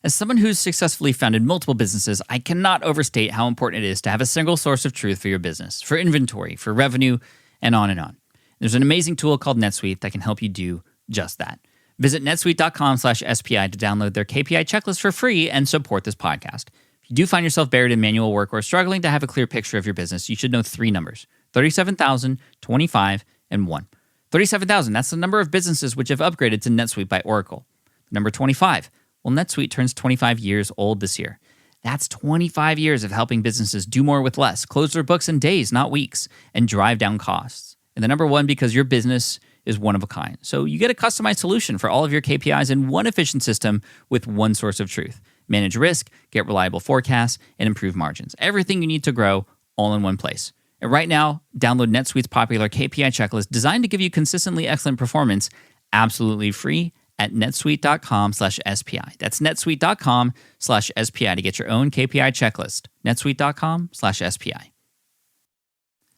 As someone who's successfully founded multiple businesses, I cannot overstate how important it is to have a single source of truth for your business, for inventory, for revenue, and on and on. There's an amazing tool called NetSuite that can help you do just that. Visit netsuite.com/SPI to download their KPI checklist for free and support this podcast. If you do find yourself buried in manual work or struggling to have a clear picture of your business, you should know 3 numbers: 37,000, 25, and 1. 37,000, that's the number of businesses which have upgraded to NetSuite by Oracle. Number 25, well, NetSuite turns 25 years old this year. That's 25 years of helping businesses do more with less, close their books in days, not weeks, and drive down costs. And the number 1, because your business is one of a kind. So you get a customized solution for all of your KPIs in one efficient system with one source of truth. Manage risk, get reliable forecasts, and improve margins. Everything you need to grow all in one place. And right now, download NetSuite's popular KPI checklist designed to give you consistently excellent performance absolutely free at netsuite.com/SPI. That's netsuite.com/SPI to get your own KPI checklist. netsuite.com/SPI.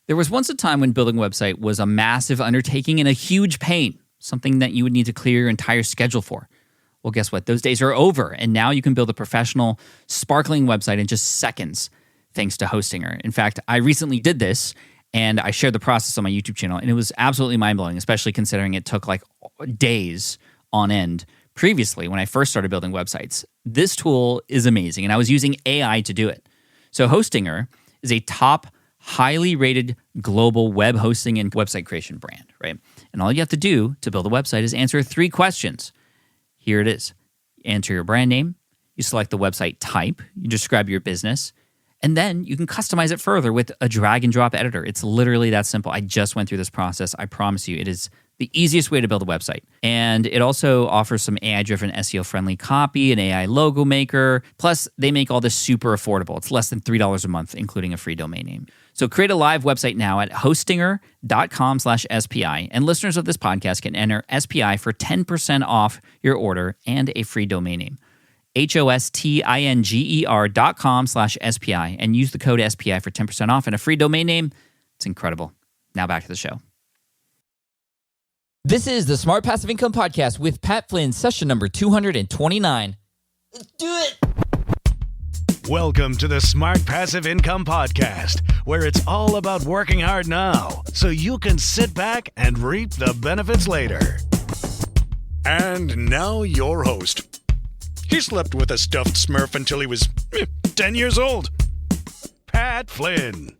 There was once a time when building a website was a massive undertaking and a huge pain, something that you would need to clear your entire schedule for. Well, guess what? Those days are over, and now you can build a professional, sparkling website in just seconds, thanks to Hostinger. In fact, I recently did this, and I shared the process on my YouTube channel, and it was absolutely mind-blowing, especially considering it took like days on end previously when I first started building websites. This tool is amazing, and I was using AI to do it. So Hostinger is a top, highly rated global web hosting and website creation brand, right? And all you have to do to build a website is answer 3 questions. Here it is. Enter your brand name, you select the website type, you describe your business, and then you can customize it further with a drag and drop editor. It's literally that simple. I just went through this process. I promise you, it is the easiest way to build a website. And it also offers some AI-driven SEO-friendly copy, an AI logo maker. Plus, they make all this super affordable. It's less than $3 a month, including a free domain name. So create a live website now at hostinger.com/SPI. And listeners of this podcast can enter SPI for 10% off your order and a free domain name. hostinger.com/SPI and use the code SPI for 10% off and a free domain name. It's incredible. Now back to the show. This is the Smart Passive Income Podcast with Pat Flynn, session number 229. Let's do it! Welcome to the Smart Passive Income Podcast, where it's all about working hard now so you can sit back and reap the benefits later. And now your host. He slept with a stuffed Smurf until he was 10 years old. Pat Flynn.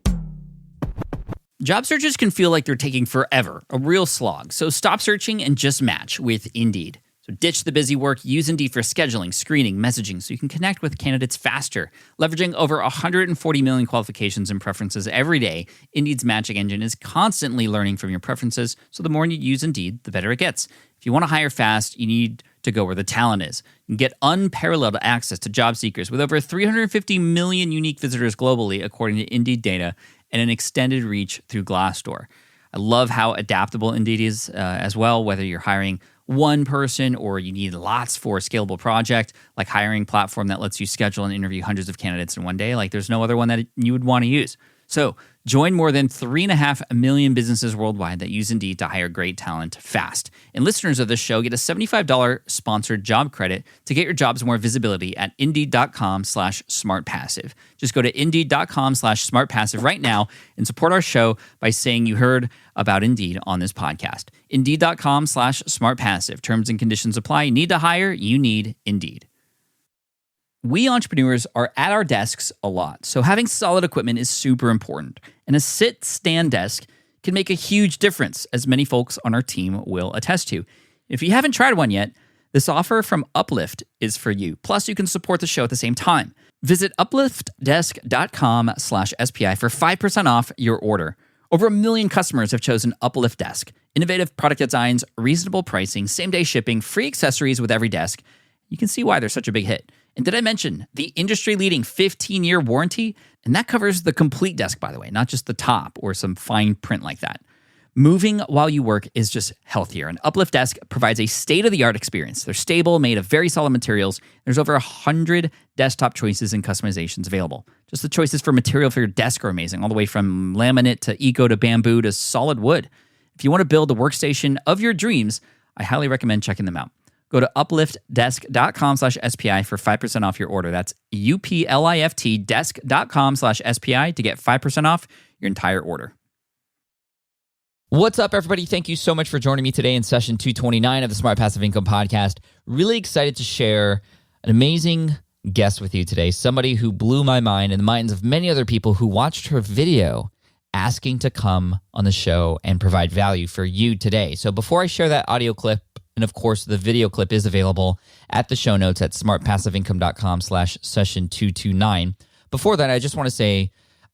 Job searches can feel like they're taking forever, a real slog. So stop searching and just match with Indeed. So ditch the busy work, use Indeed for scheduling, screening, messaging, so you can connect with candidates faster. Leveraging over 140 million qualifications and preferences every day, Indeed's matching engine is constantly learning from your preferences, so the more you use Indeed, the better it gets. If you want to hire fast, you need to go where the talent is. You can get unparalleled access to job seekers with over 350 million unique visitors globally, according to Indeed data, and an extended reach through Glassdoor. I love how adaptable Indeed is as well, whether you're hiring one person or you need lots for a scalable project, like hiring platform that lets you schedule and interview hundreds of candidates in one day. Like there's no other one that you would want to use. So join more than 3.5 million businesses worldwide that use Indeed to hire great talent fast. And listeners of this show get a $75 sponsored job credit to get your jobs more visibility at Indeed.com/SmartPassive. Just go to Indeed.com/SmartPassive right now and support our show by saying you heard about Indeed on this podcast. Indeed.com/SmartPassive. Terms and conditions apply. Need to hire? You need Indeed. We entrepreneurs are at our desks a lot, so having solid equipment is super important. And a sit-stand desk can make a huge difference, as many folks on our team will attest to. If you haven't tried one yet, this offer from Uplift is for you. Plus, you can support the show at the same time. Visit upliftdesk.com/SPI for 5% off your order. Over 1 million customers have chosen Uplift Desk. Innovative product designs, reasonable pricing, same-day shipping, free accessories with every desk. You can see why they're such a big hit. And did I mention the industry-leading 15-year warranty? And that covers the complete desk, by the way, not just the top or some fine print like that. Moving while you work is just healthier. And Uplift Desk provides a state-of-the-art experience. They're stable, made of very solid materials. There's over 100 desktop choices and customizations available. Just the choices for material for your desk are amazing, all the way from laminate to eco to bamboo to solid wood. If you want to build the workstation of your dreams, I highly recommend checking them out. Go to upliftdesk.com/SPI for 5% off your order. That's UPLIFT desk.com/SPI to get 5% off your entire order. What's up, everybody? Thank you so much for joining me today in session 229 of the Smart Passive Income Podcast. Really excited to share an amazing guest with you today, somebody who blew my mind and the minds of many other people who watched her video asking to come on the show and provide value for you today. So before I share that audio clip, and of course the video clip is available at the show notes at smartpassiveincome.com/session 229. Before that, I just want to say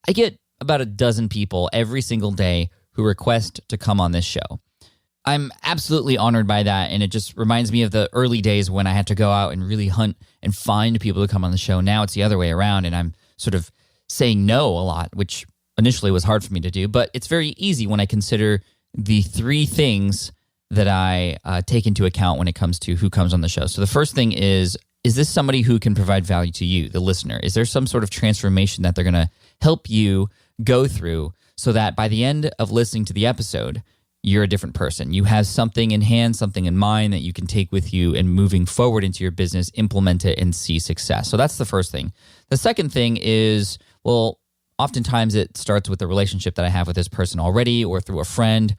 I get about a dozen people every single day who request to come on this show. I'm absolutely honored by that, and it just reminds me of the early days when I had to go out and really hunt and find people to come on the show. Now it's the other way around, and I'm sort of saying no a lot, which initially was hard for me to do, but it's very easy when I consider the three things that I take into account when it comes to who comes on the show. So the first thing is this somebody who can provide value to you, the listener? Is there some sort of transformation that they're going to help you go through so that by the end of listening to the episode, you're a different person? You have something in hand, something in mind that you can take with you and moving forward into your business, implement it, and see success. So that's the first thing. The second thing is, well, oftentimes it starts with the relationship that I have with this person already or through a friend.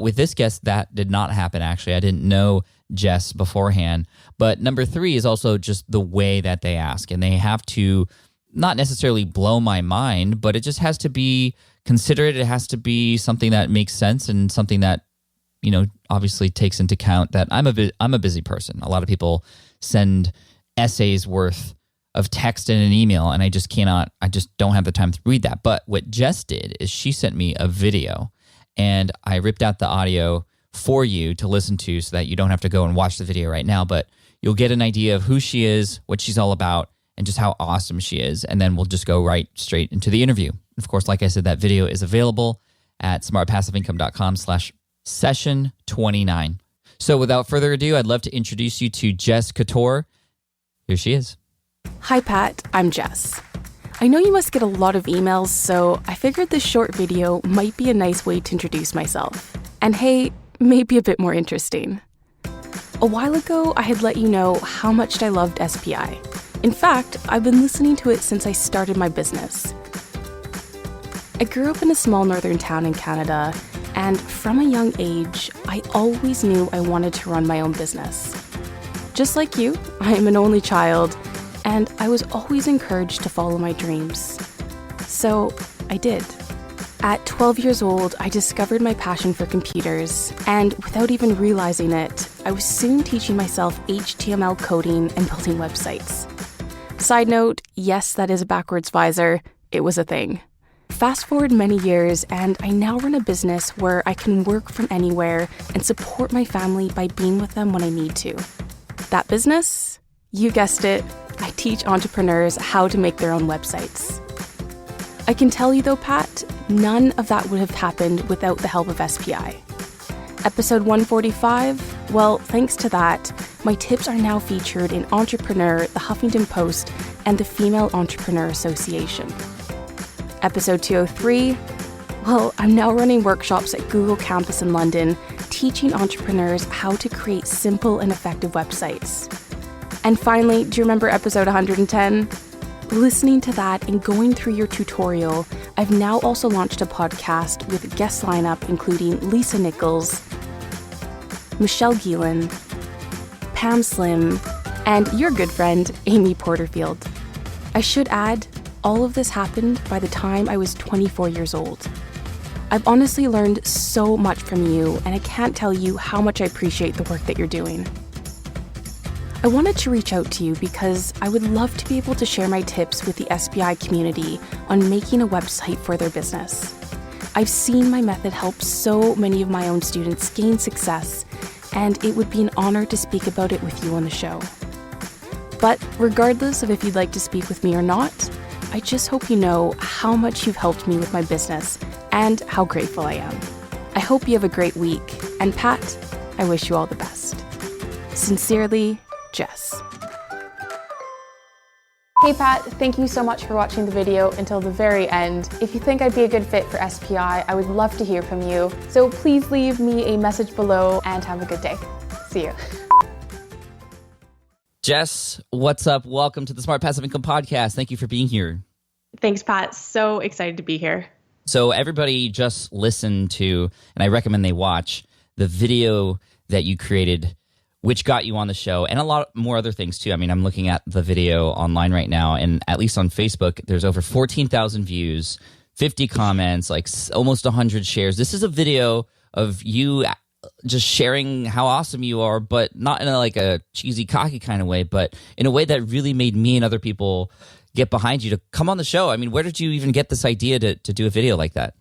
With this guest, that did not happen, actually. I didn't know Jess beforehand. But number three is also just the way that they ask. And they have to not necessarily blow my mind, but it just has to be considerate. It has to be something that makes sense and something that, obviously takes into account that I'm a busy person. A lot of people send essays worth of text in an email, and I just don't have the time to read that. But what Jess did is she sent me a video, and I ripped out the audio for you to listen to so that you don't have to go and watch the video right now, but you'll get an idea of who she is, what she's all about, and just how awesome she is. And then we'll just go right straight into the interview. Of course, like I said, that video is available at smartpassiveincome.com/session 29. So without further ado, I'd love to introduce you to Jess Catorc. Here she is. Hi Pat, I'm Jess. I know you must get a lot of emails, so I figured this short video might be a nice way to introduce myself. And hey, maybe a bit more interesting. A while ago, I had let you know how much I loved SPI. In fact, I've been listening to it since I started my business. I grew up in a small northern town in Canada, and from a young age, I always knew I wanted to run my own business. Just like you, I am an only child, and I was always encouraged to follow my dreams. So I did. At 12 years old, I discovered my passion for computers, and without even realizing it, I was soon teaching myself HTML coding and building websites. Side note, yes, that is a backwards visor. It was a thing. Fast forward many years, and I now run a business where I can work from anywhere and support my family by being with them when I need to. That business? You guessed it. I teach entrepreneurs how to make their own websites. I can tell you though, Pat, none of that would have happened without the help of SPI. Episode 145, well, thanks to that, my tips are now featured in Entrepreneur, the Huffington Post, and the Female Entrepreneur Association. Episode 203, well, I'm now running workshops at Google Campus in London, teaching entrepreneurs how to create simple and effective websites. And finally, do you remember episode 110? Listening to that and going through your tutorial, I've now also launched a podcast with a guest lineup including Lisa Nichols, Michelle Geelan, Pam Slim, and your good friend, Amy Porterfield. I should add, all of this happened by the time I was 24 years old. I've honestly learned so much from you, and I can't tell you how much I appreciate the work that you're doing. I wanted to reach out to you because I would love to be able to share my tips with the SPI community on making a website for their business. I've seen my method help so many of my own students gain success, and it would be an honor to speak about it with you on the show. But regardless of if you'd like to speak with me or not, I just hope you know how much you've helped me with my business and how grateful I am. I hope you have a great week, and Pat, I wish you all the best. Sincerely, Jess. Hey Pat, thank you so much for watching the video until the very end. If you think I'd be a good fit for SPI, I would love to hear from you. So please leave me a message below and have a good day. See you. Jess, what's up? Welcome to the Smart Passive Income Podcast. Thank you for being here. Thanks, Pat. So excited to be here. So everybody just listen to, and I recommend they watch, the video that you created, which got you on the show, and a lot more other things too. I mean, I'm looking at the video online right now, and at least on Facebook, there's over 14,000 views, 50 comments, like almost 100 shares. This is a video of you just sharing how awesome you are, but not in a cheesy, cocky kind of way, but in a way that really made me and other people get behind you to come on the show. I mean, where did you even get this idea to do a video like that?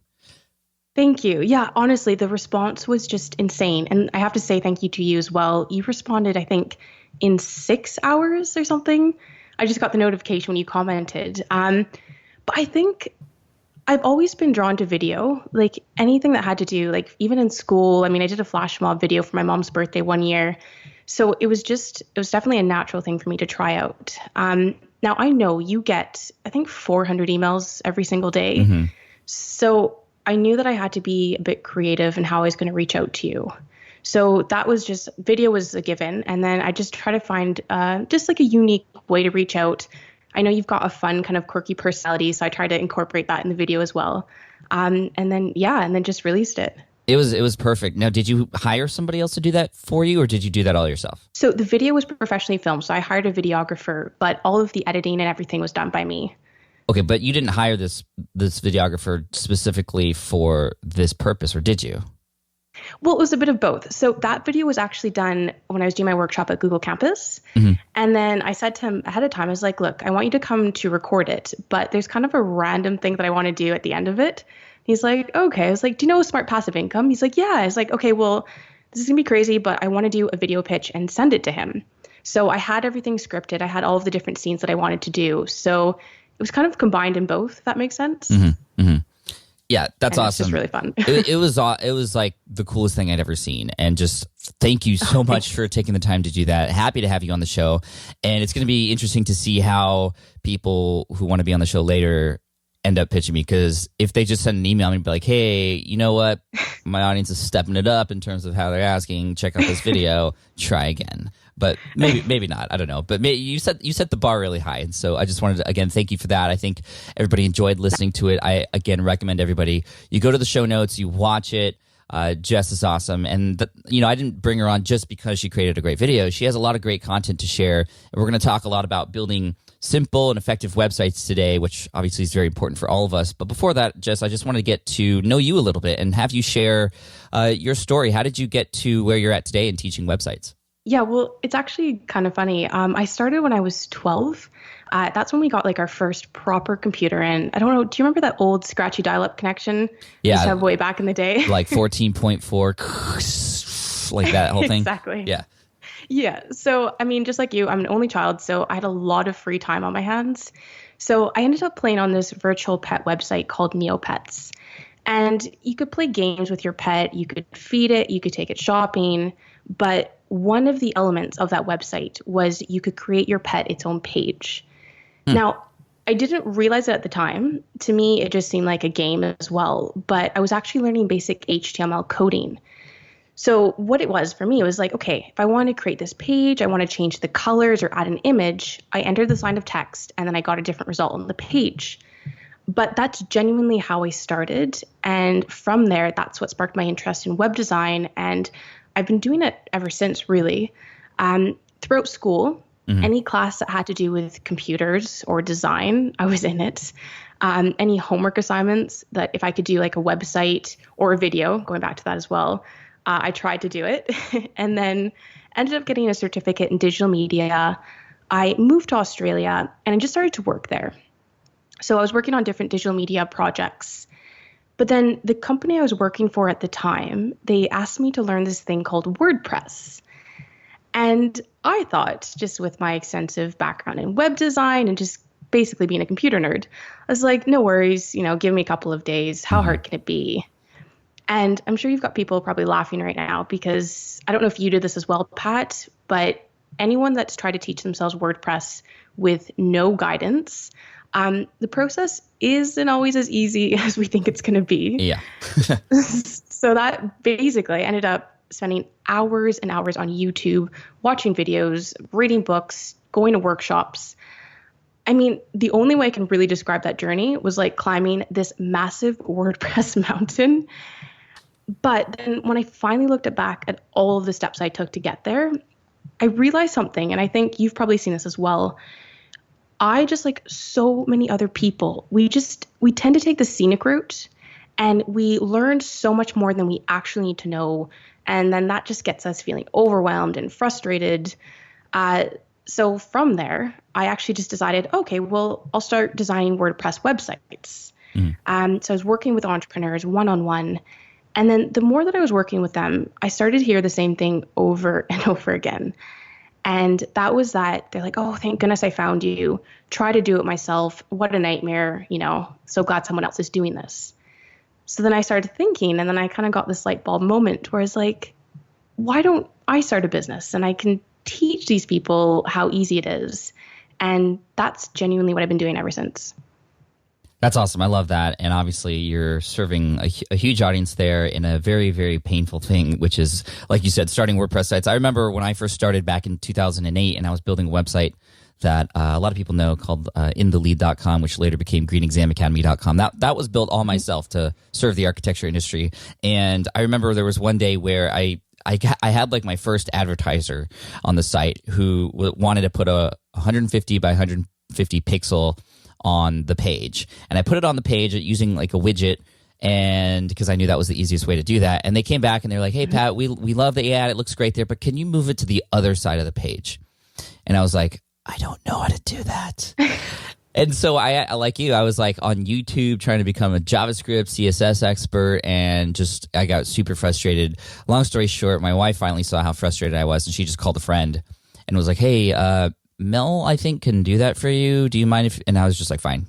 Thank you. Yeah, honestly, the response was just insane. And I have to say thank you to you as well. You responded, I think, in 6 hours or something. I just got the notification when you commented. But I think I've always been drawn to video, like anything that had to do, like even in school. I mean, I did a flash mob video for my mom's birthday one year. So it was definitely a natural thing for me to try out. Now, I know you get, I think, 400 emails every single day. Mm-hmm. So I knew that I had to be a bit creative in how I was going to reach out to you. So that was just, video was a given. And then I just try to find just like a unique way to reach out. I know you've got a fun kind of quirky personality, so I tried to incorporate that in the video as well. And then just released it. It was perfect. Now, did you hire somebody else to do that for you, or did you do that all yourself? So the video was professionally filmed, so I hired a videographer, but all of the editing and everything was done by me. Okay, but you didn't hire this videographer specifically for this purpose, or did you? Well, it was a bit of both. So that video was actually done when I was doing my workshop at Google Campus. Mm-hmm. And then I said to him ahead of time, I was like, look, I want you to come to record it, but there's kind of a random thing that I want to do at the end of it. He's like, okay. I was like, do you know Smart Passive Income? He's like, yeah. I was like, okay, well, this is going to be crazy, but I want to do a video pitch and send it to him. So I had everything scripted. I had all of the different scenes that I wanted to do. So it was kind of combined in both, if that makes sense. Mm-hmm. Mm-hmm. Yeah, that's awesome. It's just really fun. it was like the coolest thing I'd ever seen. And just thank you so much for taking the time to do that. Happy to have you on the show. And it's going to be interesting to see how people who want to be on the show later end up pitching me, because if they just send an email and be like, hey, you know what? My audience is stepping it up in terms of how they're asking, check out this video, try again. But maybe not. I don't know. But you set the bar really high. And so I just wanted to, again, thank you for that. I think everybody enjoyed listening to it. I, again, recommend everybody, you go to the show notes, you watch it. Jess is awesome. And, I didn't bring her on just because she created a great video. She has a lot of great content to share. And we're going to talk a lot about building simple and effective websites today, which obviously is very important for all of us. But before that, Jess, I just wanted to get to know you a little bit and have you share your story. How did you get to where you're at today in teaching websites? Yeah, well, it's actually kind of funny. I started when I was 12. That's when we got like our first proper computer. And I don't know, do you remember that old scratchy dial-up connection? Yeah. Used to have way back in the day? Like 14.4, like that whole thing? Exactly. Yeah. Yeah. So, I mean, just like you, I'm an only child, so I had a lot of free time on my hands. So I ended up playing on this virtual pet website called Neopets. And you could play games with your pet, you could feed it, you could take it shopping. But one of the elements of that website was you could create your pet its own page. Now, I didn't realize it at the time. To me, it just seemed like a game as well. But I was actually learning basic HTML coding. So what it was for me, it was like, okay, if I want to create this page, I want to change the colors or add an image, I entered this line of text and then I got a different result on the page. But that's genuinely how I started. And from there, that's what sparked my interest in web design. And I've been doing it ever since, really. Throughout school, any class that had to do with computers or design, I was in it. Any homework assignments that if I could do like a website or a video, going back to that as well, I tried to do it. And then ended up getting a certificate in digital media. I moved to Australia and I just started to work there. So I was working on different digital media projects. But then the company I was working for at the time, they asked me to learn this thing called WordPress. And I thought, just with my extensive background in web design and just basically being a computer nerd, I was like, no worries, give me a couple of days. How hard can it be? And I'm sure you've got people probably laughing right now because I don't know if you did this as well, Pat, but anyone that's tried to teach themselves WordPress with no guidance, the process isn't always as easy as we think it's going to be. Yeah. So that basically ended up spending hours and hours on YouTube, watching videos, reading books, going to workshops. I mean, the only way I can really describe that journey was like climbing this massive WordPress mountain. But then when I finally looked back at all of the steps I took to get there, I realized something, and I think you've probably seen this as well. I just like so many other people, we tend to take the scenic route and we learn so much more than we actually need to know. And then that just gets us feeling overwhelmed and frustrated. So from there, I actually just decided, okay, well, I'll start designing WordPress websites. So I was working with entrepreneurs one-on-one. And then the more that I was working with them, I started to hear the same thing over and over again. And that was that they're like, oh, thank goodness I found you. Try to do it myself. What a nightmare, so glad someone else is doing this. So then I started thinking, and then I kind of got this light bulb moment where I was like, why don't I start a business and I can teach these people how easy it is? And that's genuinely what I've been doing ever since. That's awesome. I love that. And obviously you're serving a huge audience there in a very, very painful thing, which is, like you said, starting WordPress sites. I remember when I first started back in 2008 and I was building a website that a lot of people know called inthelead.com, which later became greenexamacademy.com. That was built all myself to serve the architecture industry. And I remember there was one day where I had like my first advertiser on the site who wanted to put a 150 by 150 pixel on the page. And I put it on the page using like a widget, and because I knew that was the easiest way to do that. And they came back and they're like, hey, Pat, we love the ad. It looks great there, but can you move it to the other side of the page? And I was like, I don't know how to do that. And so I, like you, I was like on YouTube trying to become a JavaScript, CSS expert, and I got super frustrated. Long story short, my wife finally saw how frustrated I was, and she just called a friend and was like, hey, Mel, I think, can do that for you. Do you mind if? And I was just like, fine,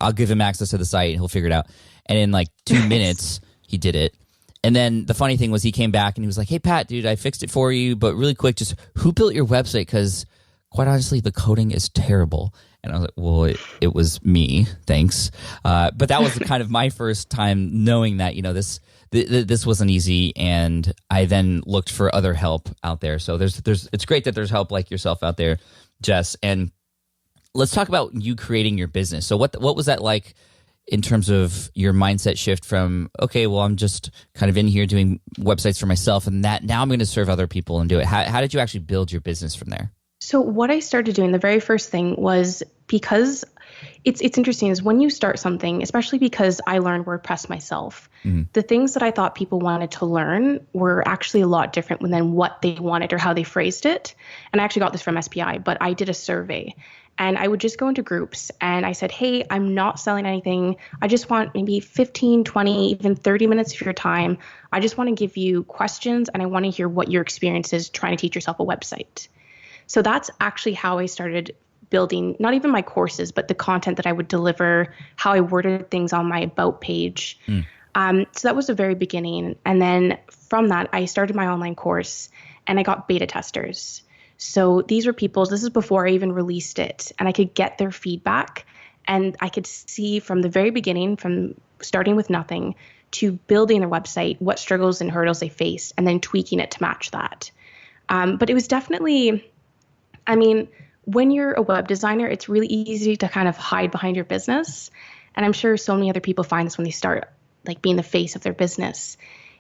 I'll give him access to the site and he'll figure it out. And in like 2 minutes, he did it. And then the funny thing was he came back and he was like, hey, Pat, dude, I fixed it for you. But really quick, just who built your website? Because quite honestly, the coding is terrible. And I was like, well, it was me. Thanks. But that was kind of my first time knowing that, this wasn't easy, and I then looked for other help out there. So it's great that there's help like yourself out there, Jess. And let's talk about you creating your business. So what was that like in terms of your mindset shift from, okay, well, I'm just kind of in here doing websites for myself, and that now I'm going to serve other people and do it. How did you actually build your business from there? So what I started doing, the very first thing was, because it's interesting, is when you start something, especially because I learned WordPress myself, the things that I thought people wanted to learn were actually a lot different than what they wanted or how they phrased it. And I actually got this from SPI, but I did a survey. And I would just go into groups and I said, hey, I'm not selling anything. I just want maybe 15, 20, even 30 minutes of your time. I just want to give you questions, and I want to hear what your experience is trying to teach yourself a website. So that's actually how I started building, not even my courses, but the content that I would deliver, how I worded things on my about page. So that was the very beginning. And then from that, I started my online course and I got beta testers. So these were people, this is before I even released it, and I could get their feedback, and I could see from the very beginning, from starting with nothing to building their website, what struggles and hurdles they face, and then tweaking it to match that. But it was definitely, when you're a web designer, it's really easy to kind of hide behind your business. And I'm sure so many other people find this when they start like being the face of their business,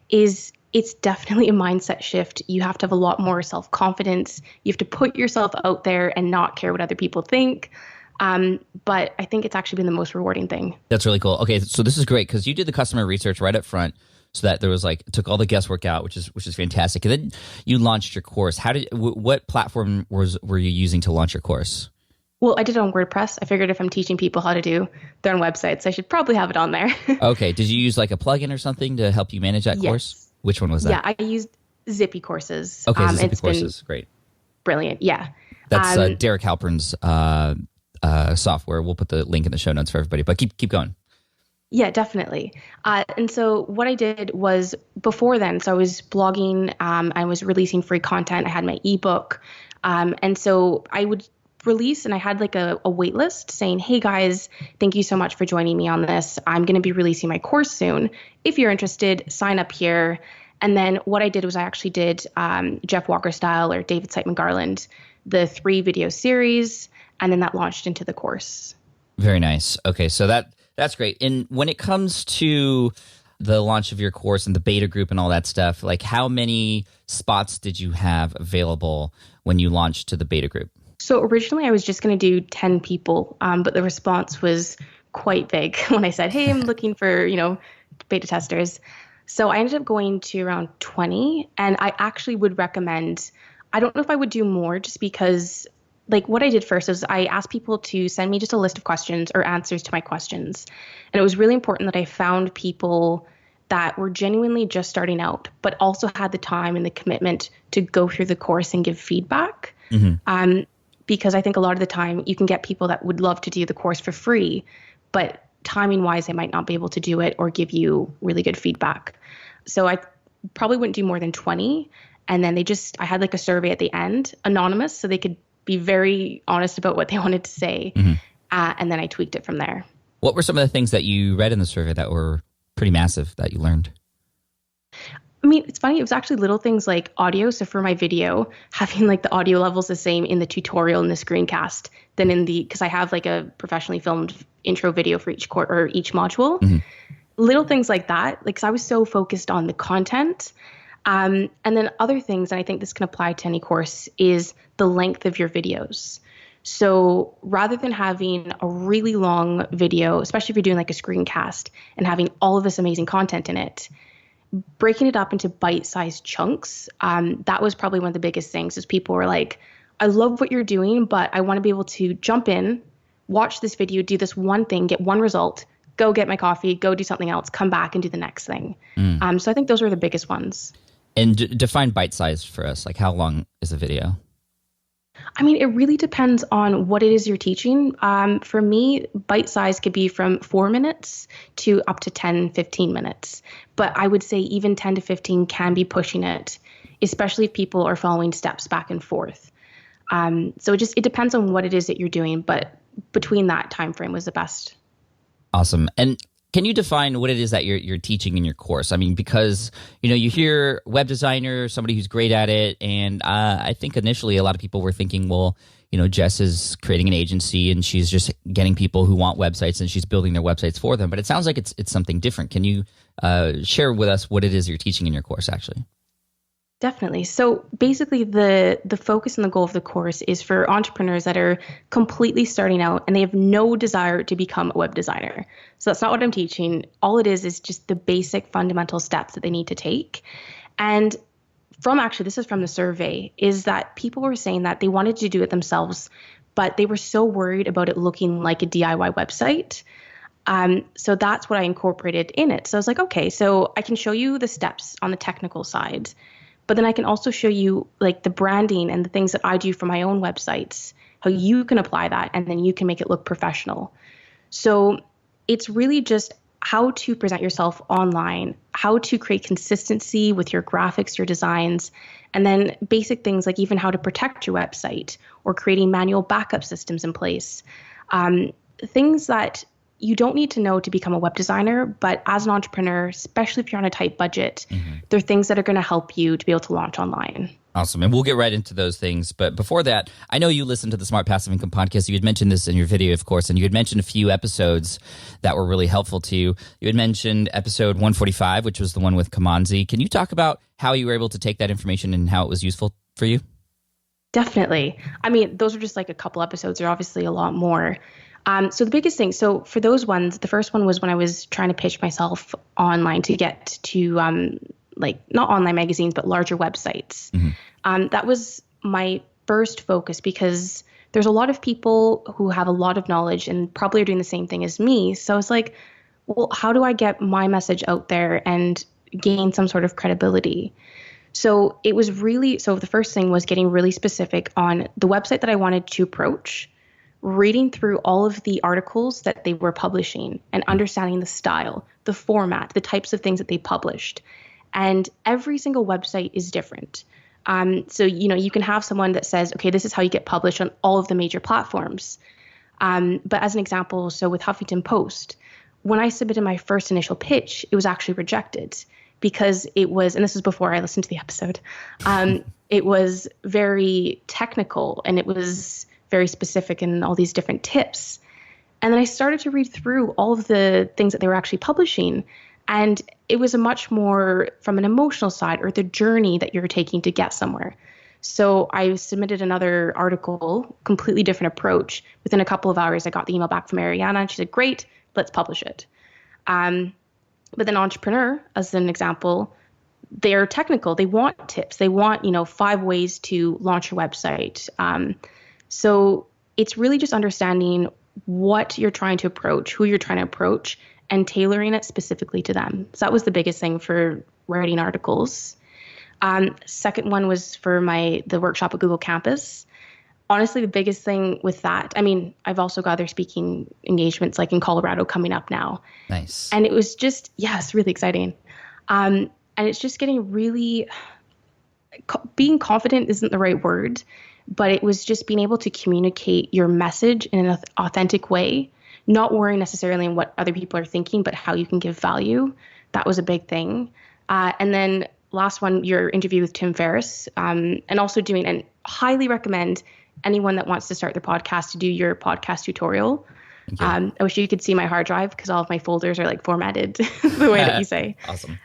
it's definitely a mindset shift. You have to have a lot more self-confidence. You have to put yourself out there and not care what other people think. But I think it's actually been the most rewarding thing. That's really cool. Okay, so this is great because you did the customer research right up front, so that there was took all the guesswork out, which is fantastic. And then you launched your course. What platform were you using to launch your course? Well, I did it on WordPress. I figured if I'm teaching people how to do their own websites, I should probably have it on there. Okay. Did you use a plugin or something to help you manage that course? Which one was that? Yeah, I used Zippy Courses. Okay, Zippy Courses. Great. Brilliant. Yeah. That's Derek Halpern's software. We'll put the link in the show notes for everybody, but keep going. Yeah, definitely. And so what I did was before then, so I was blogging, I was releasing free content. I had my ebook. And so I would release, and I had a wait list saying, hey guys, thank you so much for joining me on this. I'm going to be releasing my course soon. If you're interested, sign up here. And then what I did was I actually did Jeff Walker Style or David Siteman Garland, the 3 video series, and then that launched into the course. Very nice. Okay, so that's great. And when it comes to the launch of your course and the beta group and all that stuff, like how many spots did you have available when you launched to the beta group? So originally I was just going to do 10 people, but the response was quite big when I said, hey, I'm looking for, beta testers. So I ended up going to around 20, and I actually would recommend, I don't know if I would do more, just because like what I did first is I asked people to send me just a list of questions or answers to my questions. And it was really important that I found people that were genuinely just starting out, but also had the time and the commitment to go through the course and give feedback. Because I think a lot of the time you can get people that would love to do the course for free, but timing wise, they might not be able to do it or give you really good feedback. So I probably wouldn't do more than 20. And then I had like a survey at the end, anonymous, so they could be very honest about what they wanted to say. And then I tweaked it from there. What were some of the things that you read in the survey that were pretty massive that you learned? I mean, it's funny. It was actually little things like audio. So for my video, having like the audio levels the same in the tutorial and the screencast than because I have like a professionally filmed intro video for each or each module. Little things like that. Like, 'cause I was so focused on the content. And then other things, and I think this can apply to any course, is the length of your videos. So rather than having a really long video, especially if you're doing like a screencast and having all of this amazing content in it, breaking it up into bite-sized chunks, that was probably one of the biggest things, is people were like, I love what you're doing, but I want to be able to jump in, watch this video, do this one thing, get one result, go get my coffee, go do something else, come back and do the next thing. So I think those were the biggest ones. And define bite-sized for us. Like, how long is a video? I mean, it really depends on what it is you're teaching. For me, bite size could be from 4 minutes to up to 10, 15 minutes. But I would say even 10 to 15 can be pushing it, especially if people are following steps back and forth. So it depends on what it is that you're doing. But between that time frame was the best. Awesome. And can you define what it is that you're teaching in your course? I mean, because, you hear web designer, somebody who's great at it. And I think initially a lot of people were thinking, well, Jess is creating an agency and she's just getting people who want websites and she's building their websites for them. But it sounds like it's something different. Can you share with us what it is you're teaching in your course, actually? Definitely. So basically the focus and the goal of the course is for entrepreneurs that are completely starting out and they have no desire to become a web designer. So that's not what I'm teaching. All it is just the basic fundamental steps that they need to take. And this is from the survey, is that people were saying that they wanted to do it themselves, but they were so worried about it looking like a DIY website. So that's what I incorporated in it. So I was like, okay, so I can show you the steps on the technical side, but then I can also show you like the branding and the things that I do for my own websites, how you can apply that and then you can make it look professional. So it's really just how to present yourself online, how to create consistency with your graphics, your designs, and then basic things like even how to protect your website or creating manual backup systems in place. Things that you don't need to know to become a web designer, but as an entrepreneur, especially if you're on a tight budget, they're things that are going to help you to be able to launch online. Awesome. And we'll get right into those things. But before that, I know you listened to the Smart Passive Income podcast. You had mentioned this in your video, of course, and you had mentioned a few episodes that were really helpful to you. You had mentioned episode 145, which was the one with Kamanzi. Can you talk about how you were able to take that information and how it was useful for you? Definitely. I mean, those are just like a couple episodes. There are obviously a lot more. So the biggest thing, so for those ones, the first one was when I was trying to pitch myself online to get to not online magazines, but larger websites. That was my first focus because there's a lot of people who have a lot of knowledge and probably are doing the same thing as me. So I was like, well, how do I get my message out there and gain some sort of credibility? So the first thing was getting really specific on the website that I wanted to approach, reading through all of the articles that they were publishing and understanding the style, the format, the types of things that they published. And every single website is different. So, you can have someone that says, okay, this is how you get published on all of the major platforms. But as an example, so with Huffington Post, when I submitted my first initial pitch, it was actually rejected because it was, and this was before I listened to the episode, it was very technical and it was very specific and all these different tips. And then I started to read through all of the things that they were actually publishing. And it was a much more from an emotional side, or the journey that you're taking to get somewhere. So I submitted another article, completely different approach. Within a couple of hours, I got the email back from Ariana and she said, great, let's publish it. But then Entrepreneur, as an example, they're technical. They want tips. They want, 5 ways to launch your website. So it's really just understanding what you're trying to approach, who you're trying to approach, and tailoring it specifically to them. So that was the biggest thing for writing articles. Second one was for the workshop at Google Campus. Honestly, the biggest thing with that, I've also got other speaking engagements like in Colorado coming up now. Nice. And it was just, it's really exciting. And it's just getting really, being confident isn't the right word, but it was just being able to communicate your message in an authentic way, not worrying necessarily on what other people are thinking, but how you can give value. That was a big thing. And then last one, your interview with Tim Ferriss, and also and highly recommend anyone that wants to start their podcast to do your podcast tutorial. I wish you could see my hard drive because all of my folders are like formatted the way that you say. Awesome.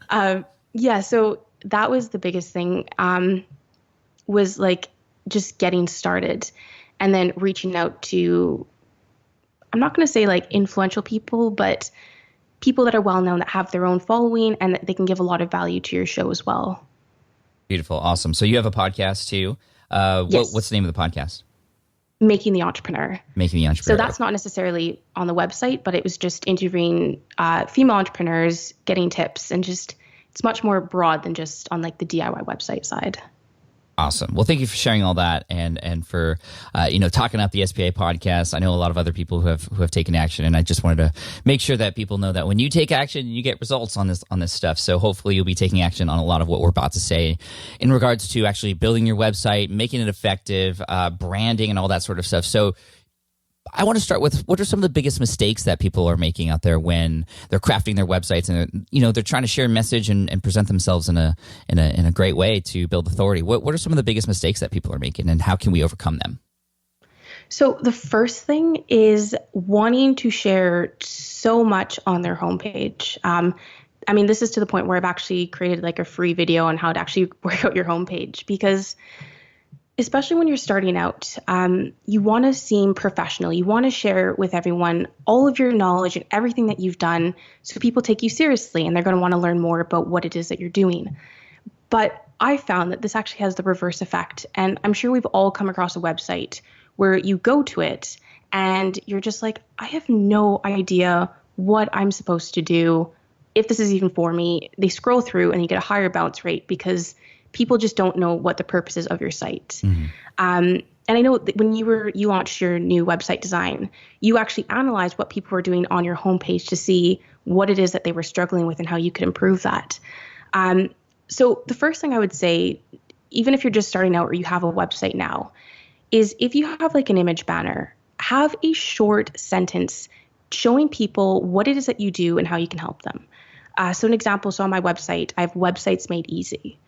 So that was the biggest thing, was like just getting started and then reaching out to, I'm not going to say like influential people, but people that are well known that have their own following and that they can give a lot of value to your show as well. Beautiful. Awesome. So you have a podcast too. Yes. What's the name of the podcast? Making the Entrepreneur. Making the Entrepreneur. So that's not necessarily on the website, but it was just interviewing female entrepreneurs, getting tips, and just it's much more broad than just on like the DIY website side. Awesome. Well, thank you for sharing all that and for talking up the SPI podcast. I know a lot of other people who have taken action, and I just wanted to make sure that people know that when you take action, you get results on this stuff. So hopefully you'll be taking action on a lot of what we're about to say in regards to actually building your website, making it effective, branding, and all that sort of stuff. So I want to start with, what are some of the biggest mistakes that people are making out there when they're crafting their websites and they're trying to share a message and present themselves in a great way to build authority? What are some of the biggest mistakes that people are making, and how can we overcome them? So the first thing is wanting to share so much on their homepage. This is to the point where I've actually created like a free video on how to actually work out your homepage, because especially when you're starting out, you want to seem professional. You want to share with everyone all of your knowledge and everything that you've done so people take you seriously and they're going to want to learn more about what it is that you're doing. But I found that this actually has the reverse effect. And I'm sure we've all come across a website where you go to it and you're just like, I have no idea what I'm supposed to do, if this is even for me. They scroll through and you get a higher bounce rate because people just don't know what the purpose is of your site. Mm-hmm. And I know that when you launched your new website design, you actually analyzed what people were doing on your homepage to see what it is that they were struggling with and how you could improve that. So the first thing I would say, even if you're just starting out or you have a website now, is if you have like an image banner, have a short sentence showing people what it is that you do and how you can help them. So an example, on my website, I have Websites Made Easy.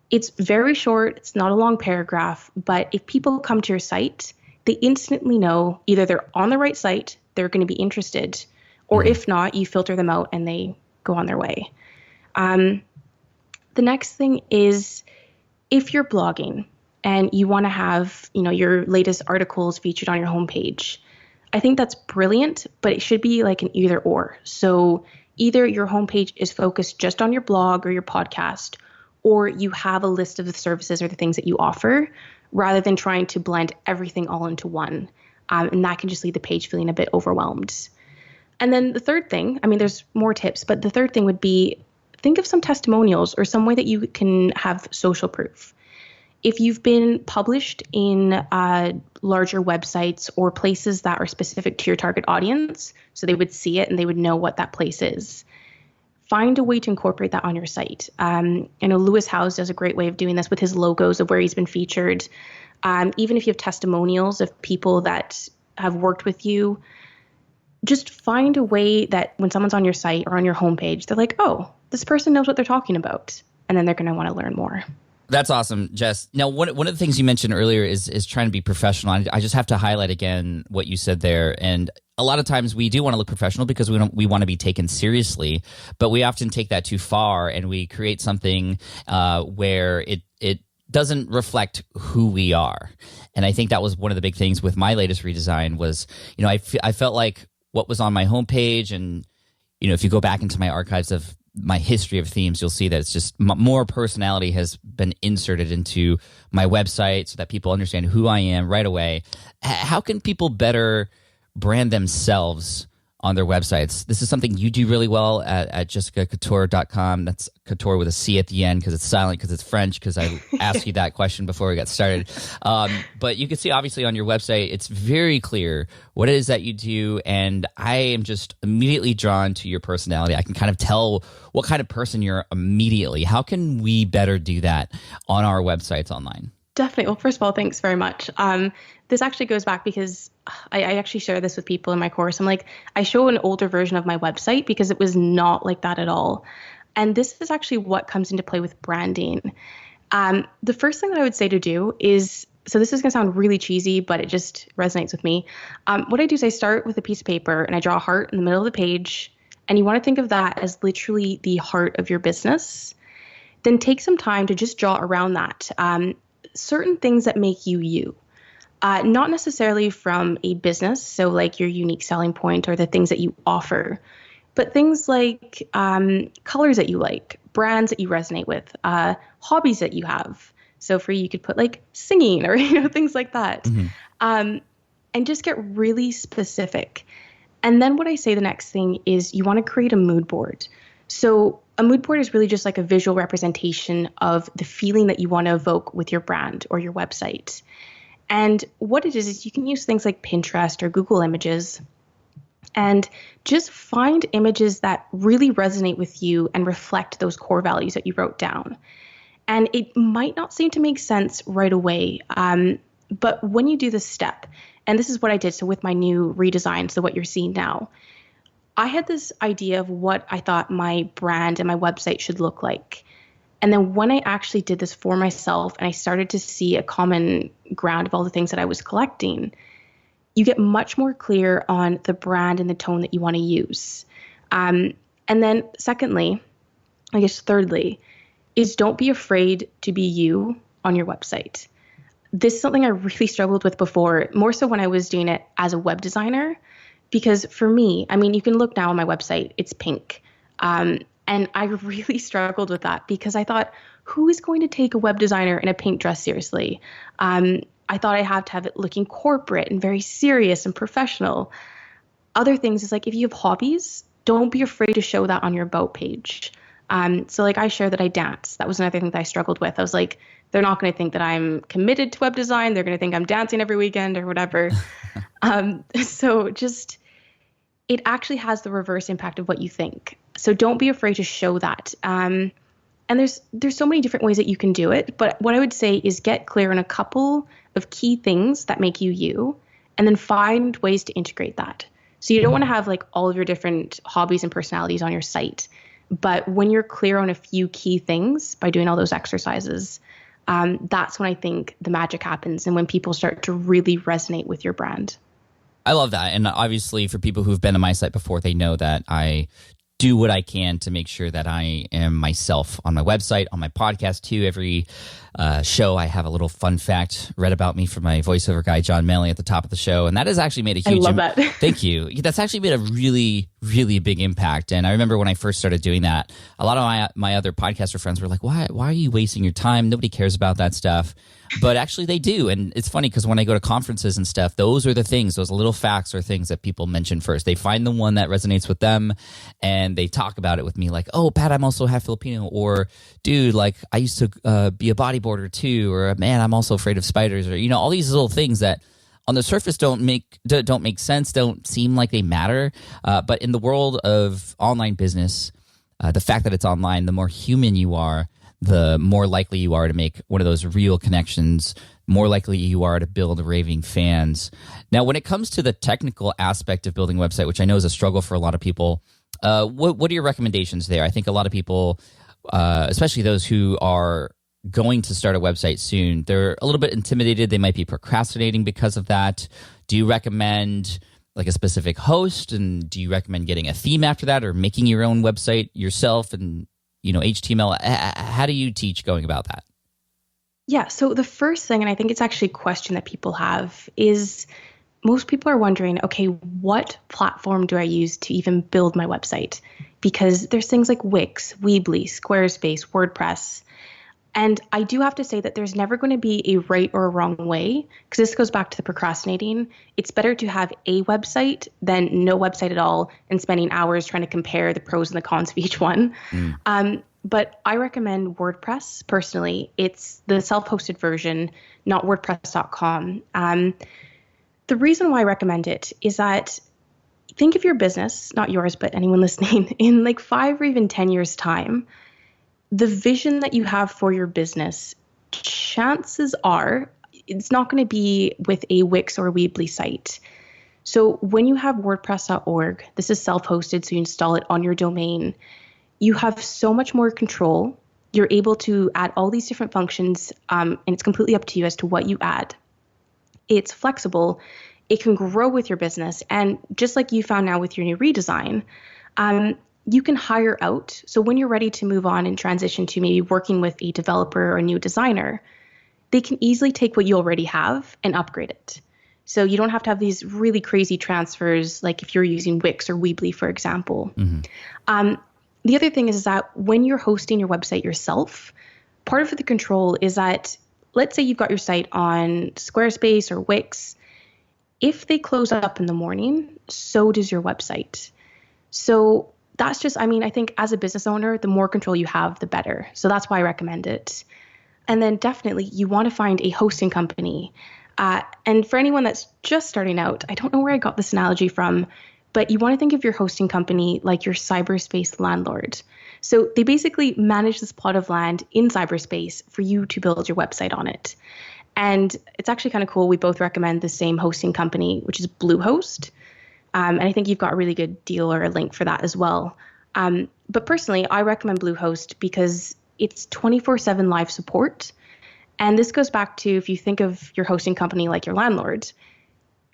It's very short. It's not a long paragraph, but if people come to your site, they instantly know either they're on the right site, they're going to be interested, or if not, you filter them out and they go on their way. The next thing is, if you're blogging and you want to have, your latest articles featured on your homepage, I think that's brilliant, but it should be like an either or. So either your homepage is focused just on your blog or your podcast, or you have a list of the services or the things that you offer, rather than trying to blend everything all into one. And that can just leave the page feeling a bit overwhelmed. And then the third thing, there's more tips, but the third thing would be, think of some testimonials or some way that you can have social proof. If you've been published in larger websites or places that are specific to your target audience, so they would see it and they would know what that place is, find a way to incorporate that on your site. I know Lewis Howes does a great way of doing this with his logos of where he's been featured. Even if you have testimonials of people that have worked with you, just find a way that when someone's on your site or on your homepage, they're like, oh, this person knows what they're talking about. And then they're going to want to learn more. That's awesome, Jess. Now, one of the things you mentioned earlier is trying to be professional. I just have to highlight again what you said there. And a lot of times we do want to look professional because we want to be taken seriously, but we often take that too far and we create something where it doesn't reflect who we are. And I think that was one of the big things with my latest redesign was, I felt like what was on my homepage, and if you go back into my archives of my history of themes, you'll see that it's just more personality has been inserted into my website so that people understand who I am right away. How can people better brand themselves on their websites? This is something you do really well at jessicacatorc.com. That's Catorc with a C at the end because it's silent, because it's French, because I asked you that question before we got started. But you can see, obviously, on your website, it's very clear what it is that you do, and I am just immediately drawn to your personality. I can kind of tell what kind of person you're immediately. How can we better do that on our websites online? Definitely. Well, first of all, thanks very much. This actually goes back because I actually share this with people in my course. I'm like, I show an older version of my website because it was not like that at all. And this is actually what comes into play with branding. The first thing that I would say to do is, so this is going to sound really cheesy, but it just resonates with me. What I do is I start with a piece of paper and I draw a heart in the middle of the page. And you want to think of that as literally the heart of your business. Then take some time to just draw around that. Certain things that make you you. Not necessarily from a business, so like your unique selling point or the things that you offer, but things like colors that you like, brands that you resonate with, hobbies that you have. So for you could put like singing or things like that, and just get really specific. And then what I say the next thing is you want to create a mood board. So a mood board is really just like a visual representation of the feeling that you want to evoke with your brand or your website. And what it is you can use things like Pinterest or Google Images and just find images that really resonate with you and reflect those core values that you wrote down. And it might not seem to make sense right away, but when you do this step, and this is what I did, so with my new redesign, so what you're seeing now, I had this idea of what I thought my brand and my website should look like. And then when I actually did this for myself and I started to see a common ground of all the things that I was collecting, you get much more clear on the brand and the tone that you want to use. And then secondly, I guess thirdly, is don't be afraid to be you on your website. This is something I really struggled with before, more so when I was doing it as a web designer. Because for me, I mean, you can look now on my website, it's pink. And I really struggled with that because I thought, who is going to take a web designer in a pink dress seriously? I thought I have to have it looking corporate and very serious and professional. Other things is like, if you have hobbies, don't be afraid to show that on your about page. So like I share that I dance. That was another thing that I struggled with. I was like, they're not going to think that I'm committed to web design. They're going to think I'm dancing every weekend or whatever. So just, it actually has the reverse impact of what you think. So don't be afraid to show that. And there's so many different ways that you can do it. But what I would say is get clear on a couple of key things that make you you, and then find ways to integrate that. So you don't want to have like all of your different hobbies and personalities on your site. But when you're clear on a few key things by doing all those exercises, that's when I think the magic happens and when people start to really resonate with your brand. I love that. And obviously for people who've been to my site before, they know that I do what I can to make sure that I am myself on my website, on my podcast too. Every show I have a little fun fact read about me from my voiceover guy, John Melly, at the top of the show. And that has actually made a huge impact. Thank you. That's actually made a really, really big impact. And I remember when I first started doing that, a lot of my other podcaster friends were like, why are you wasting your time? Nobody cares about that stuff. But actually they do. And it's funny because when I go to conferences and stuff, those are the things, those little facts are things that people mention first. They find the one that resonates with them and they talk about it with me like, oh, Pat, I'm also half Filipino. Or, dude, like I used to be a bodyboarder too. Or, man, I'm also afraid of spiders. Or, all these little things that on the surface don't make sense, don't seem like they matter. But in the world of online business, the fact that it's online, the more human you are, the more likely you are to make one of those real connections, more likely you are to build raving fans. Now, when it comes to the technical aspect of building a website, which I know is a struggle for a lot of people, what are your recommendations there? I think a lot of people, especially those who are going to start a website soon, they're a little bit intimidated. They might be procrastinating because of that. Do you recommend like a specific host, and do you recommend getting a theme after that, or making your own website yourself and HTML? How do you teach going about that? Yeah, so the first thing, and I think it's actually a question that people have, is most people are wondering, okay, what platform do I use to even build my website? Because there's things like Wix, Weebly, Squarespace, WordPress. And I do have to say that there's never going to be a right or a wrong way, because this goes back to the procrastinating. It's better to have a website than no website at all and spending hours trying to compare the pros and the cons of each one. But I recommend WordPress personally. It's the self-hosted version, not WordPress.com. The reason why I recommend it is that think of your business, not yours, but anyone listening, in like 5 or even 10 years' time. The vision that you have for your business, chances are it's not going to be with a Wix or a Weebly site. So when you have WordPress.org, this is self-hosted, so you install it on your domain. You have so much more control. You're able to add all these different functions, and it's completely up to you as to what you add. It's flexible. It can grow with your business. And just like you found now with your new redesign, you can hire out. So when you're ready to move on and transition to maybe working with a developer or a new designer, they can easily take what you already have and upgrade it. So you don't have to have these really crazy transfers, like if you're using Wix or Weebly, for example. The other thing is that when you're hosting your website yourself, part of the control is that, let's say you've got your site on Squarespace or Wix. If they close up in the morning, so does your website. So that's just, I think as a business owner, the more control you have, the better. So that's why I recommend it. And then definitely you want to find a hosting company. And for anyone that's just starting out, I don't know where I got this analogy from, but you want to think of your hosting company like your cyberspace landlord. So they basically manage this plot of land in cyberspace for you to build your website on it. And it's actually kind of cool. We both recommend the same hosting company, which is Bluehost. And I think you've got a really good deal or a link for that as well. But personally, I recommend Bluehost because it's 24/7 live support. And this goes back to, if you think of your hosting company like your landlord,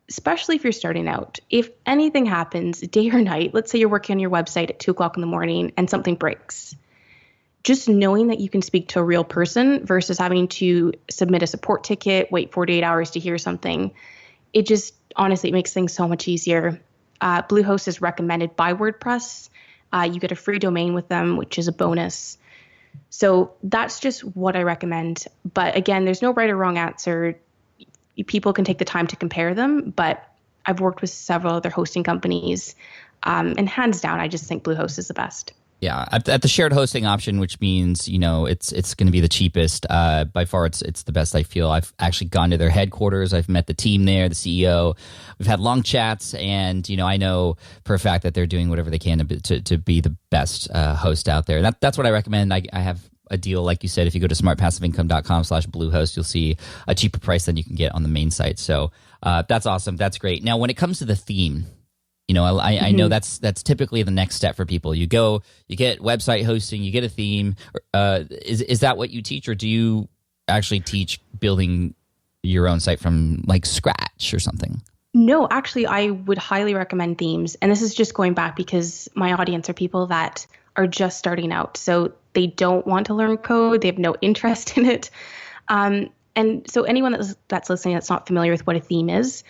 especially if you're starting out, if anything happens day or night, let's say you're working on your website at 2:00 in the morning and something breaks, just knowing that you can speak to a real person versus having to submit a support ticket, wait 48 hours to hear something, it just honestly makes things so much easier. Bluehost is recommended by WordPress. You get a free domain with them, which is a bonus. So that's just what I recommend. But again, there's no right or wrong answer. People can take the time to compare them, but I've worked with several other hosting companies, and hands down, I just think Bluehost is the best. Yeah, at the shared hosting option, which means it's going to be the cheapest. By far, it's the best. I feel. I've actually gone to their headquarters. I've met the team there, the CEO. We've had long chats, and I know for a fact that they're doing whatever they can to be the best host out there. That's what I recommend. I have a deal, like you said. If you go to smartpassiveincome.com/Bluehost, you'll see a cheaper price than you can get on the main site. So that's awesome. That's great. Now, when it comes to the theme. I know that's typically the next step for people. You get website hosting, you get a theme. Is that what you teach, or do you actually teach building your own site from like scratch or something? No, actually, I would highly recommend themes. And this is just going back because my audience are people that are just starting out. So they don't want to learn code. They have no interest in it. And so anyone that's listening that's not familiar with what a theme is,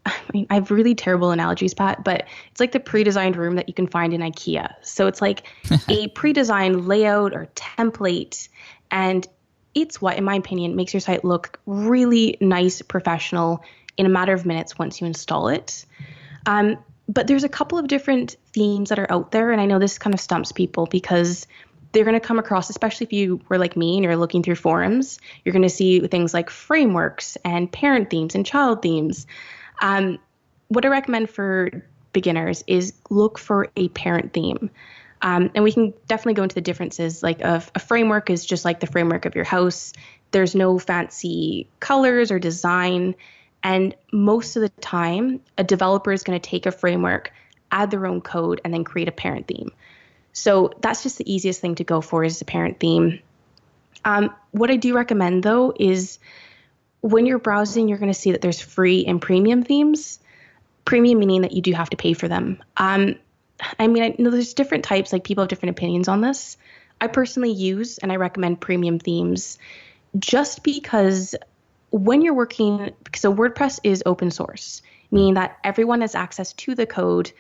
I have really terrible analogies, Pat, but it's like the pre-designed room that you can find in IKEA. So it's like a pre-designed layout or template, and it's what, in my opinion, makes your site look really nice, professional in a matter of minutes once you install it. But there's a couple of different themes that are out there, and I know this kind of stumps people because they're going to come across, especially if you were like me and you're looking through forums, you're going to see things like frameworks and parent themes and child themes. What I recommend for beginners is look for a parent theme. And we can definitely go into the differences. Like a framework is just like the framework of your house. There's no fancy colors or design. And most of the time, a developer is going to take a framework, add their own code, and then create a parent theme. So that's just the easiest thing to go for is the parent theme. What I do recommend, though, is when you're browsing, you're going to see that there's free and premium themes. Premium meaning that you do have to pay for them. I know there's different types, like people have different opinions on this. I personally use and I recommend premium themes just because when you're working, so WordPress is open source, meaning that everyone has access to the code.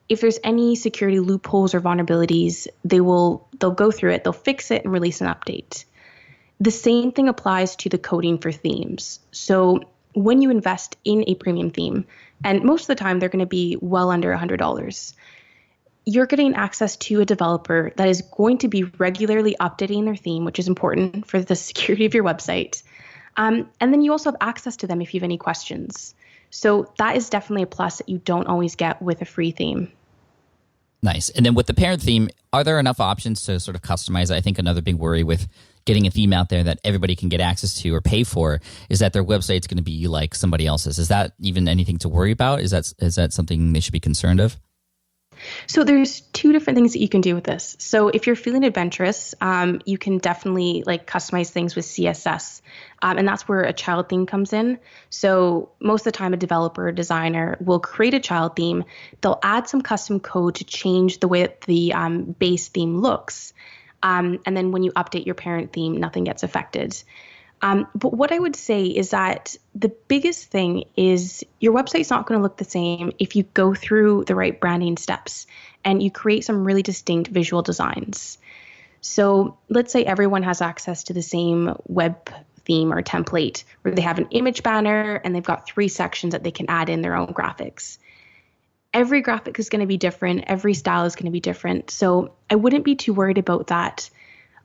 If there's any security loopholes or vulnerabilities, they'll go through it, they'll fix it and release an update. The same thing applies to the coding for themes. So when you invest in a premium theme, and most of the time they're going to be well under $100, you're getting access to a developer that is going to be regularly updating their theme, which is important for the security of your website. And then you also have access to them if you have any questions. So that is definitely a plus that you don't always get with a free theme. Nice. And then with the parent theme, are there enough options to sort of customize? I think another big worry with getting a theme out there that everybody can get access to or pay for is that their website's going to be like somebody else's. Is that even anything to worry about? Is that something they should be concerned of? So there's two different things that you can do with this. So if you're feeling adventurous, you can definitely customize things with CSS. And that's where a child theme comes in. So most of the time a developer or designer will create a child theme. They'll add some custom code to change the way that the base theme looks. And then when you update your parent theme, nothing gets affected. But what I would say is that the biggest thing is your website's not going to look the same if you go through the right branding steps and you create some really distinct visual designs. So let's say everyone has access to the same web theme or template where they have an image banner and they've got 3 sections that they can add in their own graphics. Every graphic is going to be different. Every style is going to be different. So I wouldn't be too worried about that.